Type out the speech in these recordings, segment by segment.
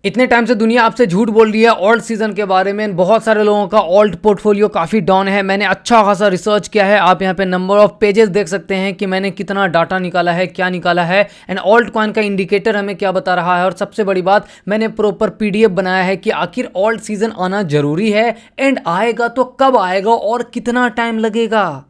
इतने टाइम से दुनिया आपसे झूठ बोल रही है ऑल्ट सीजन के बारे में। बहुत सारे लोगों का ऑल्ट पोर्टफोलियो काफ़ी डाउन है। मैंने अच्छा खासा रिसर्च किया है। आप यहाँ पे नंबर ऑफ पेजेस देख सकते हैं कि मैंने कितना डाटा निकाला है, क्या निकाला है, एंड ऑल्ट कॉइन का इंडिकेटर हमें क्या बता रहा है। और सबसे बड़ी बात, मैंने प्रॉपर पीडीएफ बनाया है कि आखिर ऑल्ट सीजन आना जरूरी है, एंड आएगा तो कब आएगा और कितना टाइम लगेगा।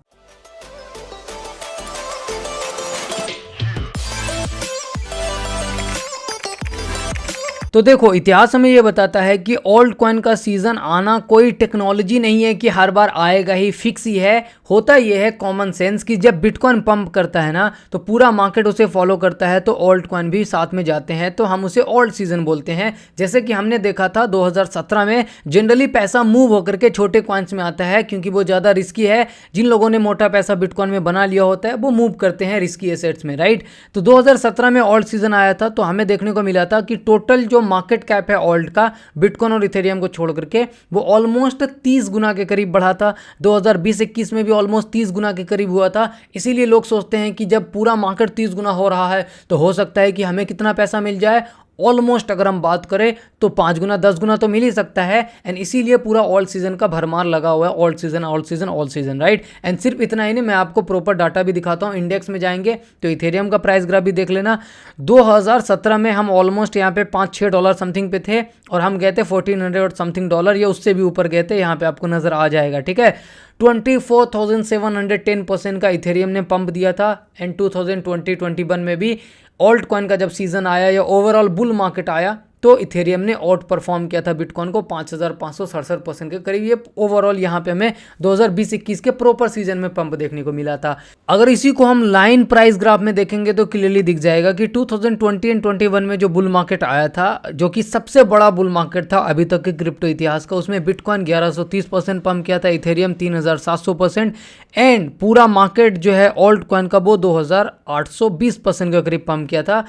तो देखो, इतिहास हमें यह बताता है कि ऑल्ट कॉइन का सीजन आना कोई टेक्नोलॉजी नहीं है कि हर बार आएगा ही, फिक्स ही है। होता यह है कॉमन सेंस कि जब बिटकॉइन पंप करता है ना, तो पूरा मार्केट उसे फॉलो करता है, तो ऑल्ट कॉइन भी साथ में जाते हैं, तो हम उसे ऑल्ट सीजन बोलते हैं। जैसे कि हमने देखा था 2017 में जनरली पैसा मूव होकर के छोटे कॉइन्स में आता है, क्योंकि वो ज़्यादा रिस्की है। जिन लोगों ने मोटा पैसा बिटकॉइन में बना लिया होता है वो मूव करते हैं रिस्की एसेट्स में, राइट। तो 2017 में ऑल्ट सीजन आया था, तो हमें देखने को मिला था कि टोटल जो मार्केट कैप है ऑल्ट का, बिटकॉइन और इथेरियम को छोड़ करके, वो ऑलमोस्ट 30 गुना के करीब बढ़ा था। 2020-21 में भी ऑलमोस्ट 30 गुना के करीब हुआ था। इसीलिए लोग सोचते हैं कि जब पूरा मार्केट 30 गुना हो रहा है तो हो सकता है कि हमें कितना पैसा मिल जाए। ऑलमोस्ट अगर हम बात करें तो 5 गुना 10 गुना तो मिल ही सकता है। एंड इसीलिए पूरा ऑल्ट सीजन का भरमार लगा हुआ है, alt season alt season alt season, right. And सिर्फ इतना ही नहीं, मैं आपको प्रॉपर डाटा भी दिखाता हूँ। इंडेक्स में जाएंगे तो इथेरियम का प्राइस ग्राफ भी देख लेना। 2017 में हम ऑलमोस्ट यहाँ पे $5-6 समथिंग पे थे, और हम गए थे $1400 और समथिंग डॉलर, या उससे भी ऊपर गए थे। यहाँ पे आपको नजर आ जाएगा, ठीक है। 24,710% का इथेरियम ने पंप दिया था। एंड 2020-21 में भी ऑल्ट कॉइन का जब सीजन आया या ओवरऑल बुल मार्केट आया, तो इथेरियम ने आउट परफॉर्म किया था बिटकॉइन को 5,567% के करीब। ये ओवरऑल यहाँ पे हमें 2020-21 के प्रॉपर सीजन में पंप देखने को मिला था। अगर इसी को हम लाइन प्राइस ग्राफ में देखेंगे तो क्लियरली दिख जाएगा कि 2020 एंड 21 में जो बुल मार्केट आया था, जो कि सबसे बड़ा बुल मार्केट था अभी तक के क्रिप्टो इतिहास का, उसमें बिटकॉइन 1130% पंप किया था, इथेरियम 3700%, एंड पूरा मार्केट जो है ऑल्ट कॉइन का वो 2820% के करीब पंप किया था।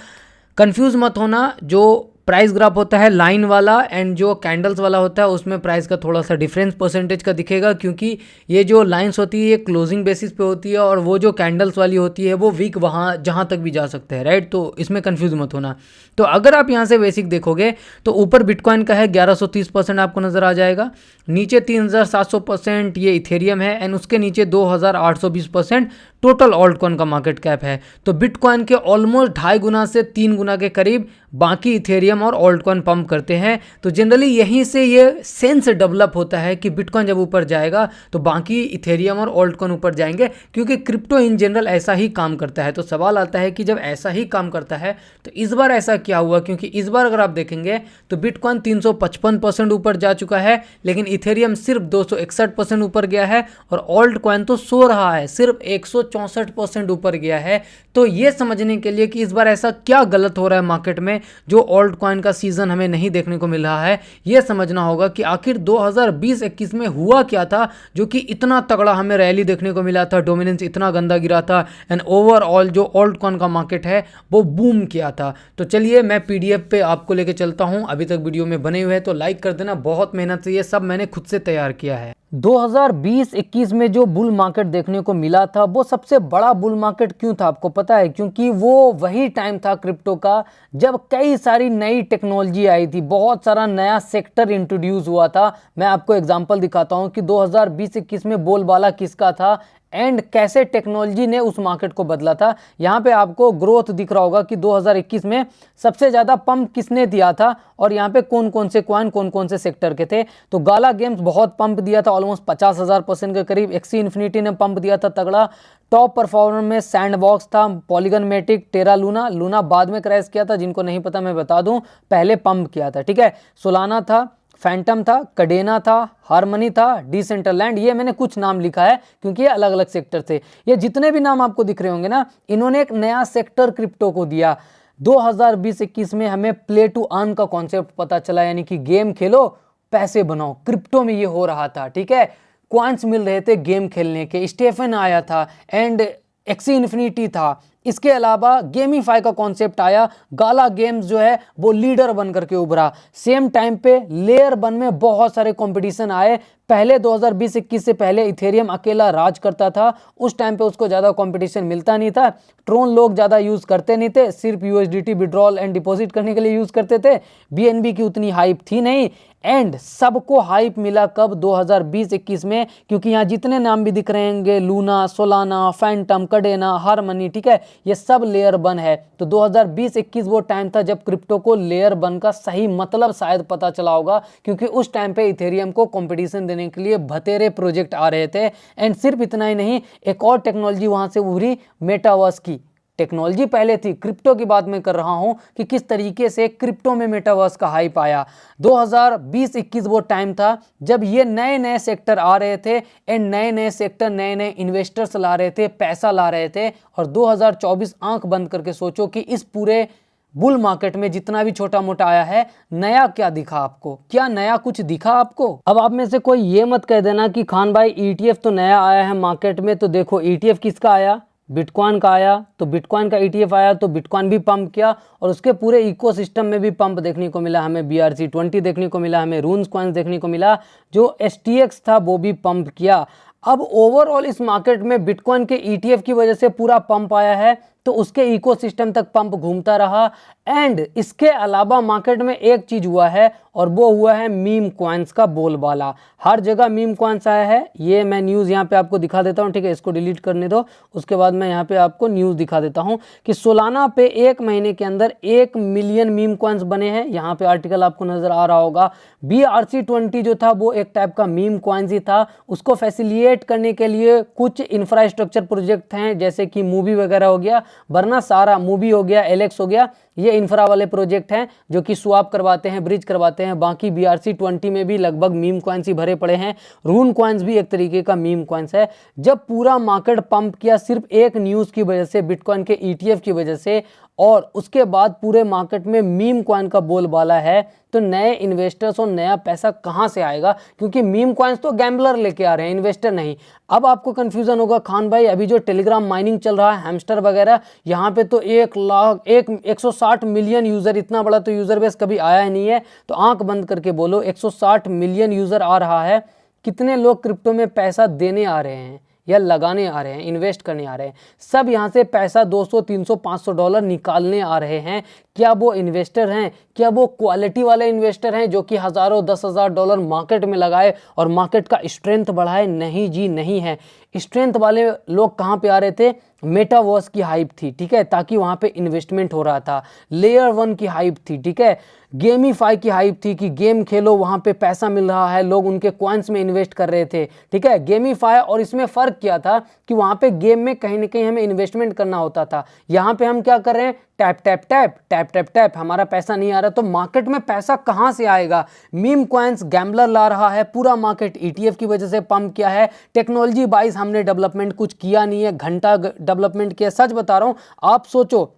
कंफ्यूज मत होना, जो प्राइस ग्राफ होता है लाइन वाला एंड जो कैंडल्स वाला होता है, उसमें प्राइस का थोड़ा सा डिफरेंस परसेंटेज का दिखेगा, क्योंकि ये जो लाइंस होती है ये क्लोजिंग बेसिस पे होती है, और वो जो कैंडल्स वाली होती है वो वीक वहाँ जहाँ तक भी जा सकते हैं, राइट। तो इसमें कंफ्यूज मत होना। तो अगर आप यहाँ से बेसिक देखोगे तो ऊपर बिटकॉइन का है 1130% आपको नजर आ जाएगा, नीचे 3700% ये इथेरियम है, एंड उसके नीचे 2820% टोटल ऑल्ट कॉइन का मार्केट कैप है। तो बिटकॉइन के ऑलमोस्ट 2.5 गुना से 3 गुना के करीब बाकी इथेरियम और ऑल्ट कॉइन पंप करते हैं। तो जनरली यहीं से ये सेंस डेवलप होता है कि बिटकॉइन जब ऊपर जाएगा तो बाकी इथेरियम और ऑल्ट कॉइन ऊपर जाएंगे, क्योंकि क्रिप्टो इन जनरल ऐसा ही काम करता है। तो सवाल आता है कि जब ऐसा ही काम करता है तो इस बार ऐसा क्या हुआ, क्योंकि इस बार अगर आप देखेंगे तो बिटकॉइन 355% ऊपर जा चुका है, लेकिन इथेरियम सिर्फ 261% ऊपर गया है, और ऑल्ट कॉइन तो सो रहा है, सिर्फ 164% ऊपर गया है। तो ये समझने के लिए कि इस बार ऐसा क्या गलत हो रहा है मार्केट में, जो ऑल्ट कॉइन का सीजन हमें नहीं देखने को मिल रहा है, यह समझना होगा कि आखिर 2020-21 में हुआ क्या था, जो कि इतना तगड़ा हमें रैली देखने को मिला था, डोमिनेंस इतना गंदा गिरा था, एंड ओवरऑल जो ऑल्ट कॉइन का मार्केट है वो बूम किया था। तो चलिए मैं पीडीएफ पे आपको लेके चलता हूं। अभी तक वीडियो में बने हुए हैं तो लाइक कर देना, बहुत मेहनत से ये सब मैंने खुद से तैयार किया है। 2020-21 में जो बुल मार्केट देखने को मिला था, वो सबसे बड़ा बुल मार्केट क्यों था आपको पता है? क्योंकि वो वही टाइम था क्रिप्टो का जब कई सारी नई टेक्नोलॉजी आई थी, बहुत सारा नया सेक्टर इंट्रोड्यूस हुआ था। मैं आपको एग्जांपल दिखाता हूं कि 2020-21 में बोलबाला किसका था एंड कैसे टेक्नोलॉजी ने उस मार्केट को बदला था। यहाँ पे आपको ग्रोथ दिख रहा होगा कि 2021 में सबसे ज़्यादा पंप किसने दिया था, और यहाँ पे कौन कौन से कॉइन कौन कौन से सेक्टर के थे। तो गाला गेम्स बहुत पंप दिया था, ऑलमोस्ट 50,000% के करीब। एक्सी इन्फिनिटी ने पंप दिया था तगड़ा। टॉप परफॉर्मर में सैंडबॉक्स था, Polygon Matic, Terra Luna. Luna बाद में क्रैश किया था, जिनको नहीं पता मैं बता दूं, पहले पंप किया था, ठीक है। सोलाना था, फैंटम था, कडेना था, हार्मनी था, डिसेंट्रलैंड। ये मैंने कुछ नाम लिखा है क्योंकि ये अलग अलग सेक्टर थे। ये जितने भी नाम आपको दिख रहे होंगे ना, इन्होंने एक नया सेक्टर क्रिप्टो को दिया। 2020-21 में हमें प्ले टू अर्न का कॉन्सेप्ट पता चला, यानी कि गेम खेलो पैसे बनाओ। क्रिप्टो में ये हो रहा था, ठीक है। कॉइन्स मिल रहे थे गेम खेलने के। स्टेफन आया था एंड एक्सी इन्फिनिटी था इसके अलावा गेमीफाई का कॉन्सेप्ट आया, गाला गेम्स जो है वो लीडर बन करके उभरा। सेम टाइम पे लेयर 1 में बहुत सारे कंपटीशन आए। पहले 2020-21 से पहले इथेरियम अकेला राज करता था, उस टाइम पे उसको ज़्यादा कंपटीशन मिलता नहीं था, ट्रोन लोग ज़्यादा यूज़ करते नहीं थे, सिर्फ यूएसडीटी विड्रॉल एंड डिपॉजिट करने के लिए यूज़ करते थे, बीएनबी की उतनी हाइप थी नहीं। एंड सबको हाइप मिला कब? 2020-21 में, क्योंकि यहाँ जितने नाम भी दिख रहे होंगे, लूना, सोलाना, फैंटम, कडेना, हारमनी, ठीक है, ये सब लेयर 1 है। तो 2020-21 वो टाइम था जब क्रिप्टो को लेयर 1 का सही मतलब शायद पता चला होगा, क्योंकि उस टाइम पे इथेरियम को कंपटीशन देने के लिए बतेरे प्रोजेक्ट आ रहे थे। एंड सिर्फ इतना ही नहीं, एक और टेक्नोलॉजी वहां से उभरी, मेटावर्स की। टेक्नोलॉजी पहले थी, क्रिप्टो की बात मैं कर रहा हूं कि किस तरीके से क्रिप्टो में मेटावर्स का हाइप आया। 2020-21 वो टाइम था जब ये नए नए सेक्टर आ रहे थे एंड नए नए सेक्टर नए नए इन्वेस्टर्स ला रहे थे, पैसा ला रहे थे। और 2024 आंख बंद करके सोचो कि इस पूरे बुल मार्केट में जितना भी छोटा मोटा आया है, नया क्या दिखा आपको? क्या नया कुछ दिखा आपको? अब आप में से कोई ये मत कह देना कि खान भाई ईटीएफ तो नया आया है मार्केट में। तो देखो, ईटीएफ किसका आया? बिटकॉइन का आया। तो बिटकॉइन का ईटीएफ आया तो बिटकॉइन भी पंप किया, और उसके पूरे इकोसिस्टम में भी पंप देखने को मिला हमें। BRC20 देखने को मिला हमें, रून्स कॉइन्स देखने को मिला, जो STX था वो भी पंप किया। अब ओवरऑल इस मार्केट में बिटकॉइन के ईटीएफ की वजह से पूरा पंप आया है, तो उसके इकोसिस्टम तक पंप घूमता रहा। एंड इसके अलावा मार्केट में एक चीज हुआ है, और वो हुआ है मीम कॉइन्स का बोलबाला। हर जगह मीम कॉइन्स आया है। ये मैं न्यूज़ यहाँ पे आपको दिखा देता हूँ, ठीक है, इसको डिलीट करने दो, उसके बाद मैं यहाँ पे आपको न्यूज़ दिखा देता हूँ कि सोलाना पे 1 महीने के अंदर 1 मिलियन मीम कॉइन्स बने हैं। यहाँ पे आर्टिकल आपको नजर आ रहा होगा। BRC20 जो था वो एक टाइप का मीम कॉइन्स ही था। उसको फैसिलिएट करने के लिए कुछ इंफ्रास्ट्रक्चर प्रोजेक्ट हैं, जैसे कि मूवी वगैरह हो गया, वरना सारा मूवी हो गया, एलेक्स हो गया, ये इंफ्रा वाले प्रोजेक्ट हैं जो कि स्वैप करवाते हैं, ब्रिज करवाते हैं। बाकी BRC20 में भी लगभग मीम कॉइन्स ही भरे पड़े हैं। रून कॉइन्स भी एक तरीके का मीम कॉइन्स है। जब पूरा मार्केट पंप किया सिर्फ एक न्यूज़ की वजह से, बिटकॉइन के ETF की वजह से, और उसके बाद पूरे मार्केट में मीम कॉइन का बोलबाला है, तो नए इन्वेस्टर्स और नया पैसा कहां से आएगा? क्योंकि मीम कॉइन्स तो गैम्बलर लेके आ रहे हैं, इन्वेस्टर नहीं। अब आपको कंफ्यूजन होगा, खान भाई अभी जो टेलीग्राम माइनिंग चल रहा है, हैमस्टर वगैरह, यहाँ पे तो 160 मिलियन यूजर, इतना बड़ा तो यूजर बेस कभी आया ही नहीं है। तो आंख बंद करके बोलो, 160 मिलियन यूजर आ रहा है। कितने लोग क्रिप्टो में पैसा देने आ रहे हैं या लगाने आ रहे हैं, इन्वेस्ट करने आ रहे हैं? सब यहाँ से पैसा 200, 300, $500 निकालने आ रहे हैं। क्या वो इन्वेस्टर हैं? क्या वो क्वालिटी वाले इन्वेस्टर हैं जो कि हज़ारों, $10,000 मार्केट में लगाए और मार्केट का स्ट्रेंथ बढ़ाए? नहीं जी, नहीं है। स्ट्रेंथ वाले लोग कहाँ पे आ रहे थे? मेटावर्स की हाइप थी, ठीक है, ताकि वहाँ पे इन्वेस्टमेंट हो रहा था। लेयर 1 की हाइप थी, ठीक है। गेमीफाई की हाइप थी कि गेम खेलो, वहाँ पे पैसा मिल रहा है, लोग उनके कॉइन्स में इन्वेस्ट कर रहे थे, ठीक है। गेमीफाई, और इसमें फ़र्क क्या था कि वहाँ पे गेम में कहीं ना कहीं हमें इन्वेस्टमेंट करना होता था। यहाँ पे हम क्या कर रहे हैं? Tap tap tap tap tap tap, हमारा पैसा नहीं आ रहा। तो मार्केट में पैसा कहाँ से आएगा? मीम कॉइन्स गैम्बलर ला रहा है, पूरा मार्केट ETF की वजह से पंप किया है। टेक्नोलॉजी वाइज हमने डेवलपमेंट कुछ किया नहीं है, घंटा डेवलपमेंट किया। सच बता रहा हूँ, आप सोचो,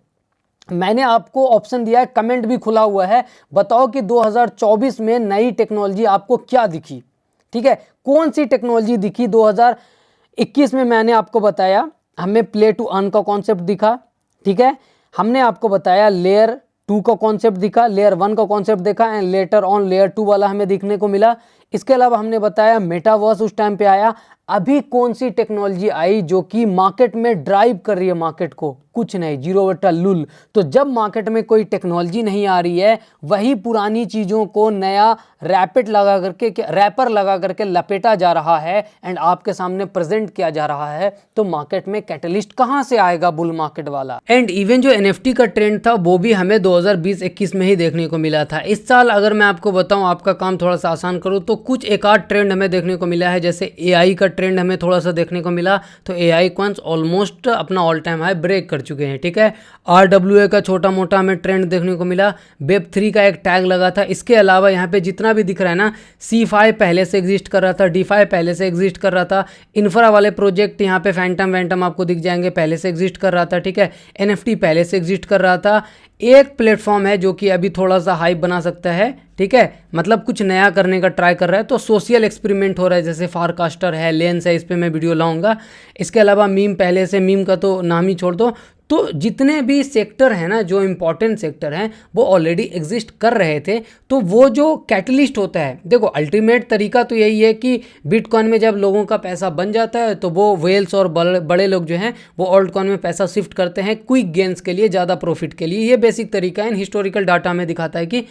मैंने आपको ऑप्शन दिया है, कमेंट भी खुला हुआ है, बताओ कि 2024 में नई टेक्नोलॉजी आपको क्या दिखी, ठीक है, कौन सी टेक्नोलॉजी दिखी? 2021 में मैंने आपको बताया, हमें प्ले टू अर्न का कॉन्सेप्ट दिखा, ठीक है, हमने आपको बताया लेयर 2 का कॉन्सेप्ट दिखा, लेयर 1 का कॉन्सेप्ट देखा, एंड लेटर ऑन लेयर 2 वाला हमें देखने को मिला। इसके अलावा हमने बताया मेटावर्स उस टाइम पे आया। अभी कौन सी टेक्नोलॉजी आई जो कि मार्केट में ड्राइव कर रही है मार्केट को? कुछ नहीं, जीरो बटा लुल। तो जब मार्केट में कोई टेक्नोलॉजी नहीं आ रही है, वही पुरानी चीज़ों को नया रैपर लगा करके लपेटा जा रहा है एंड आपके सामने प्रेजेंट किया जा रहा है, तो मार्केट में कैटलिस्ट कहाँ से आएगा बुल मार्केट वाला? एंड इवन जो NFT का ट्रेंड था वो भी हमें 2020-21 में ही देखने को मिला था। इस साल अगर मैं आपको बताऊं, आपका काम थोड़ा सा आसान करूँ, तो कुछ एक आध ट्रेंड हमें देखने को मिला है। जैसे AI का ट्रेंड हमें थोड़ा सा देखने को मिला, तो AI कॉइन्स ऑलमोस्ट अपना ऑल टाइम हाई ब्रेक कर चुके हैं, ठीक है। RWA का छोटा मोटा हमें ट्रेंड देखने को मिला, Web3 का एक टैग लगा था। इसके अलावा यहाँ पे जितना भी दिख रहा है ना, C5 पहले से एग्जिस्ट कर रहा था, DeFi पहले से एग्जिस्ट कर रहा था, इंफ्रा वाले प्रोजेक्ट यहाँ पे फैंटम वैंटम आपको दिख जाएंगे, पहले से एग्जिस्ट कर रहा था, ठीक है। NFT पहले से एग्जिस्ट कर रहा था। एक प्लेटफॉर्म है जो कि अभी थोड़ा सा हाइप बना सकता है, ठीक है, मतलब कुछ नया करने का ट्राई कर रहा है, तो सोशल एक्सपेरिमेंट हो रहा है, जैसे फारकास्टर है, लेंस है, इस पे मैं वीडियो लाऊंगा। इसके अलावा मीम, पहले से मीम का तो नाम ही छोड़ दो, तो जितने भी सेक्टर हैं ना, जो इम्पोर्टेंट सेक्टर हैं, वो ऑलरेडी एग्जिस्ट कर रहे थे। तो वो जो कैटलिस्ट होता है, देखो अल्टीमेट तरीका तो यही है कि बिटकॉइन में जब लोगों का पैसा बन जाता है तो वो वेल्स और बड़े लोग जो हैं वो ऑल्ट कॉइन में पैसा शिफ्ट करते हैं क्विक गेन्स के लिए, ज़्यादा प्रॉफिट के लिए। ये बेसिक तरीका है, इन हिस्टोरिकल डाटा में दिखाता है कि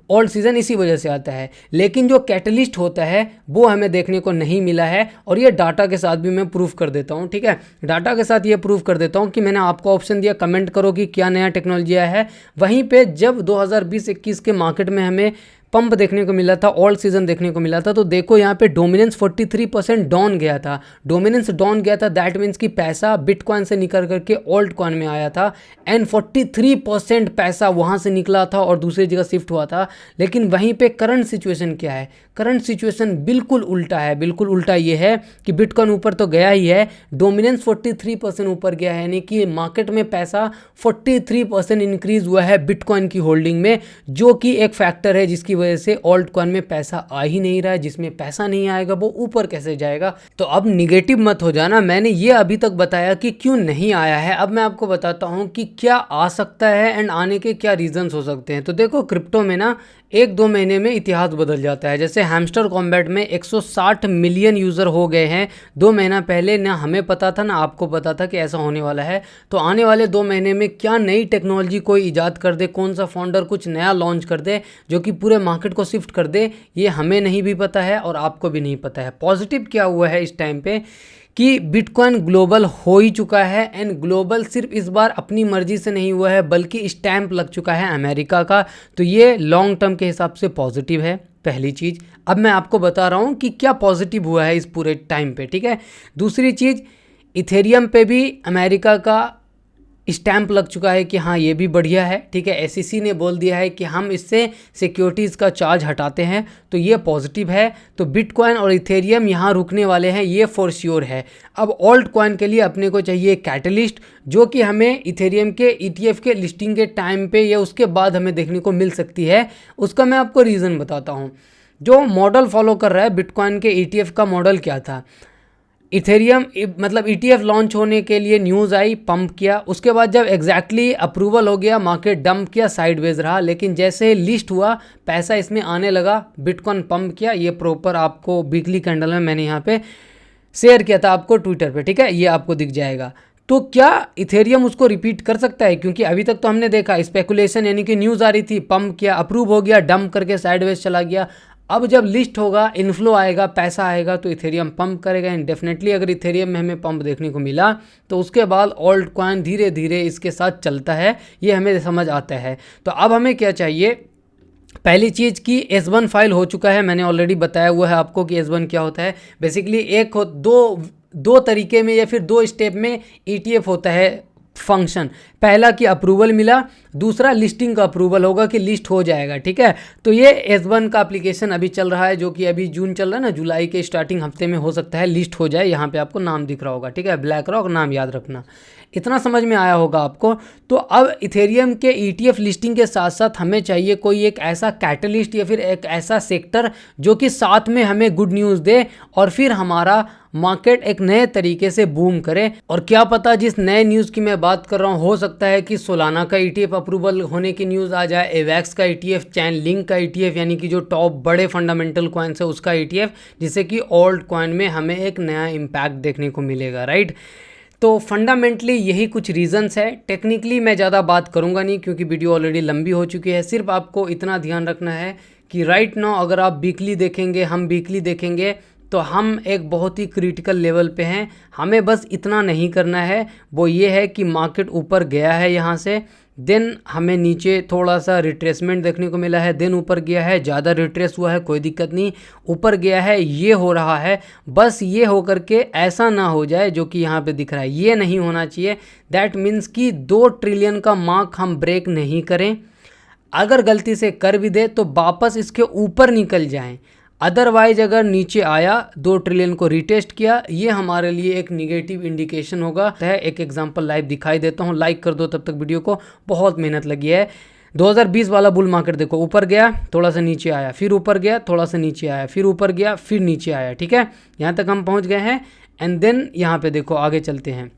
ऑल्ट सीजन इसी वजह से आता है। लेकिन जो कैटलिस्ट होता है वो हमें देखने को नहीं मिला है, और ये डाटा के साथ भी मैं प्रूफ कर देता हूँ। ठीक है, डाटा के साथ ये प्रूफ कर देता हूँ कि मैंने आपको ऑप्शन दिया, कमेंट करो कि क्या नया टेक्नोलॉजी आया है। वहीं पे जब 2020-21 के मार्केट में हमें पंप देखने को मिला था, ऑल्ट सीजन देखने को मिला था, तो देखो यहाँ पे डोमिनेंस 43% डाउन गया था। डोमिनेंस डाउन गया था, दैट मीन्स कि पैसा बिटकॉइन से निकल करके ऑल्ट कॉइन में आया था, एंड 43% पैसा वहाँ से निकला था और दूसरी जगह शिफ्ट हुआ था। लेकिन वहीं पे करंट सिचुएशन क्या है? करंट सिचुएशन बिल्कुल उल्टा है। बिल्कुल उल्टा ये है कि बिटकॉइन ऊपर तो गया ही है, डोमिनेंस 43% ऊपर गया है, यानी कि मार्केट में पैसा 43% इंक्रीज हुआ है बिटकॉइन की होल्डिंग में, जो कि एक फैक्टर है जिसकी वजह से ऑल्ट कॉइन में पैसा आ ही नहीं रहा है। जिसमें पैसा नहीं आएगा वो ऊपर कैसे जाएगा? तो अब निगेटिव मत हो जाना, मैंने ये अभी तक बताया कि क्यों नहीं आया है। अब मैं आपको बताता हूँ कि क्या आ सकता है एंड आने के क्या रीजंस हो सकते हैं। तो देखो क्रिप्टो में ना 1-2 महीने में इतिहास बदल जाता है। जैसे हैमस्टर कॉम्बैट में 160 मिलियन यूज़र हो गए हैं 2 महीना पहले, ना हमें पता था ना आपको पता था कि ऐसा होने वाला है। तो आने वाले 2 महीने में क्या नई टेक्नोलॉजी कोई ईजाद कर दे, कौन सा फाउंडर कुछ नया लॉन्च कर दे जो कि पूरे मार्केट को शिफ्ट कर दे, ये हमें नहीं भी पता है और आपको भी नहीं पता है। पॉजिटिव क्या हुआ है इस टाइम पे कि बिटकॉइन ग्लोबल हो ही चुका है, एंड ग्लोबल सिर्फ इस बार अपनी मर्जी से नहीं हुआ है बल्कि स्टैंप लग चुका है अमेरिका का। तो ये लॉन्ग टर्म के हिसाब से पॉजिटिव है, पहली चीज़। अब मैं आपको बता रहा हूँ कि क्या पॉजिटिव हुआ है इस पूरे टाइम पे, ठीक है। दूसरी चीज़, इथेरियम पे भी अमेरिका का स्टैंप लग चुका है कि हाँ ये भी बढ़िया है, ठीक है। एसईसी ने बोल दिया है कि हम इससे सिक्योरिटीज़ का चार्ज हटाते हैं, तो ये पॉजिटिव है। तो बिटकॉइन और इथेरियम यहाँ रुकने वाले हैं, ये फॉर श्योर है। अब ऑल्ट कॉइन के लिए अपने को चाहिए कैटलिस्ट, जो कि हमें इथेरियम के ETF के लिस्टिंग के टाइम पे या उसके बाद हमें देखने को मिल सकती है। उसका मैं आपको रीज़न बताता हूँ। जो मॉडल फॉलो कर रहा है बिटकॉइन के ETF का मॉडल क्या था, इथेरियम मतलब ETF लॉन्च होने के लिए न्यूज़ आई, पंप किया, उसके बाद जब एग्जैक्टली अप्रूवल हो गया मार्केट डंप किया, साइडवेज रहा। लेकिन जैसे लिस्ट हुआ पैसा इसमें आने लगा, बिटकॉइन पंप किया। ये प्रॉपर आपको वीकली कैंडल में मैंने यहाँ पे शेयर किया था आपको ट्विटर पे, ठीक है, ये आपको दिख जाएगा। तो क्या इथेरियम उसको रिपीट कर सकता है? क्योंकि अभी तक तो हमने देखा स्पेकुलेशन, यानी कि न्यूज़ आ रही थी, पंप किया, अप्रूव हो गया, डंप करके साइडवेज चला गया। अब जब लिस्ट होगा, इन्फ्लो आएगा, पैसा आएगा, तो इथेरियम पंप करेगा। एंड डेफिनेटली अगर इथेरियम में हमें पंप देखने को मिला तो उसके बाद ऑल्ट कॉइन धीरे धीरे इसके साथ चलता है, ये हमें समझ आता है। तो अब हमें क्या चाहिए? पहली चीज़ कि S1 फाइल हो चुका है, मैंने ऑलरेडी बताया हुआ है आपको कि S1 क्या होता है। बेसिकली दो तरीके में या फिर 2 स्टेप में ETF होता है फंक्शन। पहला कि अप्रूवल मिला, दूसरा लिस्टिंग का अप्रूवल होगा कि लिस्ट हो जाएगा, ठीक है। तो ये S1 का एप्लीकेशन अभी चल रहा है, जो कि अभी जून चल रहा है ना, जुलाई के स्टार्टिंग हफ्ते में हो सकता है लिस्ट हो जाए। यहाँ पे आपको नाम दिख रहा होगा, ठीक है, ब्लैक रॉक, नाम याद रखना। इतना समझ में आया होगा आपको। तो अब इथेरियम के ETF लिस्टिंग के साथ साथ हमें चाहिए कोई एक ऐसा कैटलिस्ट या फिर एक ऐसा सेक्टर जो कि साथ में हमें गुड न्यूज़ दे और फिर हमारा मार्केट एक नए तरीके से बूम करे। और क्या पता जिस नए न्यूज़ की मैं बात कर रहा हूँ, हो सकता है कि सोलाना का ETF अप्रूवल होने की न्यूज़ आ जाए, एवैक्स का ETF, चैन लिंक का ETF, यानी कि जो टॉप बड़े फंडामेंटल कॉइन्स है उसका ETF, जिससे कि ऑल्ट कॉइन में हमें एक नया इम्पैक्ट देखने को मिलेगा, राइट। तो फंडामेंटली यही कुछ रीजंस है। टेक्निकली मैं ज़्यादा बात करूँगा नहीं क्योंकि वीडियो ऑलरेडी लंबी हो चुकी है। सिर्फ आपको इतना ध्यान रखना है कि राइट नाउ अगर आप वीकली देखेंगे, हम वीकली देखेंगे, तो हम एक बहुत ही क्रिटिकल लेवल पे हैं। हमें बस इतना नहीं करना है, वो ये है कि मार्केट ऊपर गया है यहाँ से, देन हमें नीचे थोड़ा सा रिट्रेसमेंट देखने को मिला है, देन ऊपर गया है, ज़्यादा रिट्रेस हुआ है, कोई दिक्कत नहीं, ऊपर गया है, ये हो रहा है। बस ये हो करके ऐसा ना हो जाए जो कि यहाँ पे दिख रहा है, ये नहीं होना चाहिए। दैट मीन्स कि 2 ट्रिलियन का मार्क हम ब्रेक नहीं करें। अगर गलती से कर भी दे तो वापस इसके ऊपर निकल जाएं। अदरवाइज अगर नीचे आया, 2 ट्रिलियन को रिटेस्ट किया, ये हमारे लिए एक निगेटिव इंडिकेशन होगा। एक एग्जांपल लाइव दिखाई देता हूँ, लाइक कर दो तब तक वीडियो को, बहुत मेहनत लगी है। 2020 वाला बुल मार्केट देखो, ऊपर गया, थोड़ा सा नीचे आया, फिर ऊपर गया, थोड़ा सा नीचे आया, फिर ऊपर गया, फिर नीचे आया, ठीक है, यहाँ तक हम पहुँच गए हैं। एंड देन यहाँ पे देखो, आगे चलते हैं,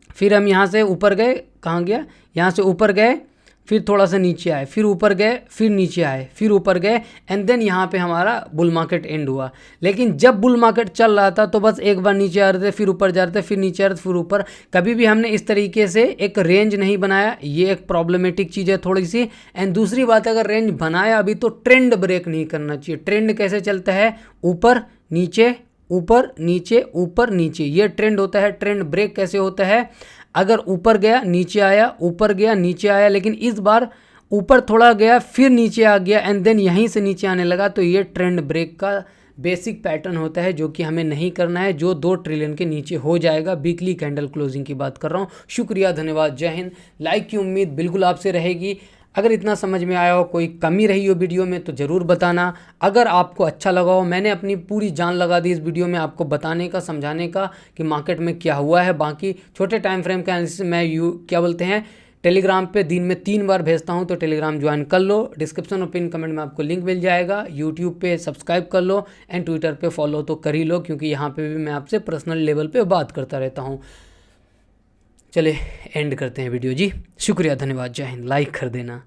फिर हम यहाँ से ऊपर गए, कहाँ गया, यहाँ से ऊपर गए, फिर थोड़ा सा नीचे आए, फिर ऊपर गए, फिर नीचे आए, फिर ऊपर गए, एंड देन यहाँ पे हमारा बुल मार्केट एंड हुआ। लेकिन जब बुल मार्केट चल रहा था तो बस एक बार नीचे आ रहे थे, फिर ऊपर जा रहे थे, फिर नीचे आ रहे थे, फिर ऊपर। कभी भी हमने इस तरीके से एक रेंज नहीं बनाया, ये एक प्रॉब्लमेटिक चीज़ है थोड़ी सी। एंड दूसरी बात, अगर रेंज बनाया अभी तो ट्रेंड ब्रेक नहीं करना चाहिए। ट्रेंड कैसे चलता है, ऊपर नीचे ऊपर नीचे ऊपर नीचे, ये ट्रेंड होता है। ट्रेंड ब्रेक कैसे होता है, अगर ऊपर गया नीचे आया, ऊपर गया नीचे आया, लेकिन इस बार ऊपर थोड़ा गया फिर नीचे आ गया एंड देन यहीं से नीचे आने लगा, तो ये ट्रेंड ब्रेक का बेसिक पैटर्न होता है, जो कि हमें नहीं करना है, जो 2 ट्रिलियन के नीचे हो जाएगा। वीकली कैंडल क्लोजिंग की बात कर रहा हूँ। शुक्रिया, धन्यवाद, जय हिंद। लाइक की उम्मीद बिल्कुल आपसे रहेगी। अगर इतना समझ में आया हो, कोई कमी रही हो वीडियो में तो ज़रूर बताना। अगर आपको अच्छा लगा हो, मैंने अपनी पूरी जान लगा दी इस वीडियो में आपको बताने का, समझाने का कि मार्केट में क्या हुआ है। बाकी छोटे टाइम फ्रेम का एनालिसिस मैं क्या बोलते हैं टेलीग्राम पे दिन में 3 बार भेजता हूँ, तो टेलीग्राम ज्वाइन कर लो। डिस्क्रिप्शन और पिन कमेंट में आपको लिंक मिल जाएगा। यूट्यूब पे सब्सक्राइब कर लो एंड ट्विटर पे फॉलो तो कर ही लो, क्योंकि यहाँ पे भी मैं आपसे पर्सनल लेवल पे बात करता रहता हूँ। चले एंड करते हैं वीडियो जी। शुक्रिया, धन्यवाद, जय हिंद। लाइक कर देना।